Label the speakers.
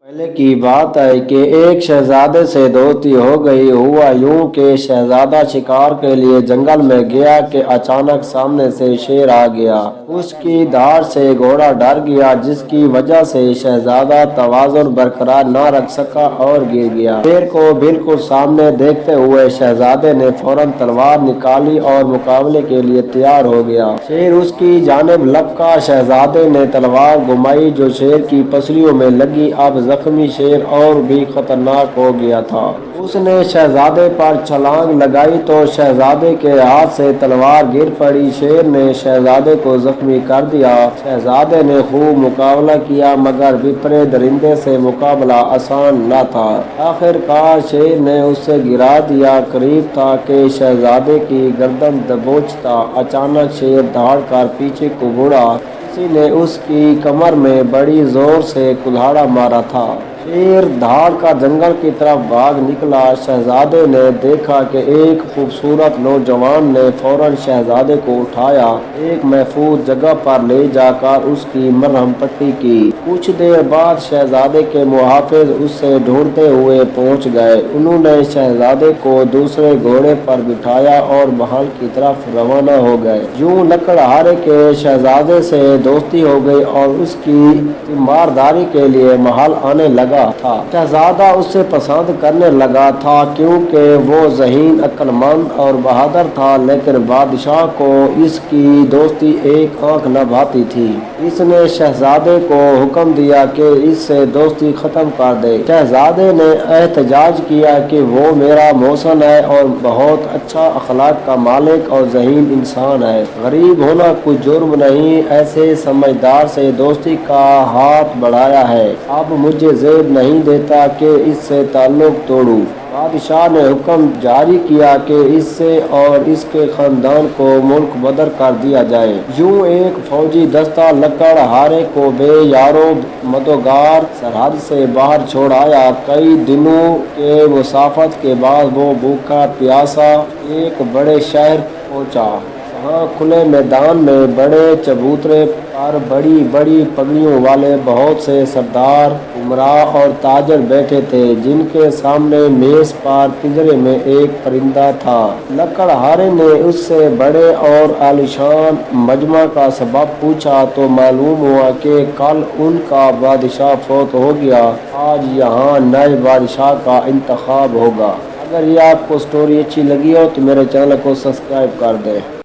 Speaker 1: पहले की बात है कि एक शहजादे से दोस्ती हो गई। हुआ यूं कि शहजादा शिकार के लिए जंगल में गया कि अचानक सामने से शेर आ गया। उसकी धार से घोड़ा डर गया, जिसकी वजह से शहजादा तवाज़ुन बरकरार न रख सका और गिर गया। शेर को बिल्कुल सामने देखते हुए शहजादे ने फौरन तलवार निकाली और मुकाबले के लिए तैयार हो गया। शेर उसकी जानिब लपका। शहजादे ने तलवार घुमाई जो शेर की पसलियों में लगी। अब जख्मी शेर और भी खतरनाक हो गया था। उसने शहजादे पर छलांग लगाई तो शहजादे के हाथ से तलवार गिर पड़ी। शेर ने शहजादे को जख्मी कर दिया। शहजादे ने खूब मुकाबला किया, मगर विपरे दरिंदे से मुकाबला आसान न था। आखिरकार शेर ने उसे गिरा दिया। करीब था कि शहजादे की गर्दन दबोचता, अचानक शेर दहाड़ कर पीछे को मुड़ा। किसी ने उसकी कमर में बड़ी जोर से कुल्हाड़ा मारा था। शेर दहाड़ कर जंगल की तरफ भाग निकला। शहजादे ने देखा कि एक खूबसूरत नौजवान ने फौरन शहजादे को उठाया, एक महफूज जगह पर ले जाकर उसकी मरहम पट्टी की। कुछ देर बाद शहजादे के मुहाफिज उसे ढूंढते हुए पहुंच गए। उन्होंने शहजादे को दूसरे घोड़े पर बिठाया और महल की तरफ रवाना हो गए। यूं लकड़हारे के शहजादे से दोस्ती हो गई और उसकी तीमारदारी के लिए महल आने लगा था। शहजादा उसे पसंद करने लगा था क्योंकि वो ज़हीन, अक्लमंद और बहादुर था, लेकिन बादशाह को इसकी दोस्ती एक आंख न भाती थी। इसने शहजादे को हुक्म दिया कि इससे दोस्ती खत्म कर दे। शहजादे ने एहतजाज किया कि वो मेरा मोहसन है और बहुत अच्छा अखलाक का मालिक और ज़हीन इंसान है। गरीब होना कोई जुर्म नहीं। ऐसे समझदार से दोस्ती का हाथ बढ़ाया है। अब मुझे ज़ेब नहीं देता कि इससे ताल्लुक तोड़ूं। बादशाह ने हुक्म जारी किया कि इससे और इसके खानदान को मुल्क बदर कर दिया जाए। यूं एक फौजी दस्ता लकड़हारे को बेयारो मदोगार सरहद से बाहर छोड़ आया। कई दिनों के मुसाफत के बाद वो भूखा प्यासा एक बड़े शहर पहुंचा। वहाँ खुले मैदान में बड़े चबूतरे पर बड़ी बड़ी पगड़ियों वाले बहुत से सरदार, उमराव और ताजर बैठे थे, जिनके सामने मेज पर पिंजरे में एक परिंदा था। लकड़हारे ने उससे बड़े और आलीशान मजमा का सबब पूछा तो मालूम हुआ कि कल उनका बादशाह फौत हो गया। आज यहाँ नए बादशाह का इंतखाब होगा। अगर ये आपको स्टोरी अच्छी लगी हो तो मेरे चैनल को सब्सक्राइब कर दें।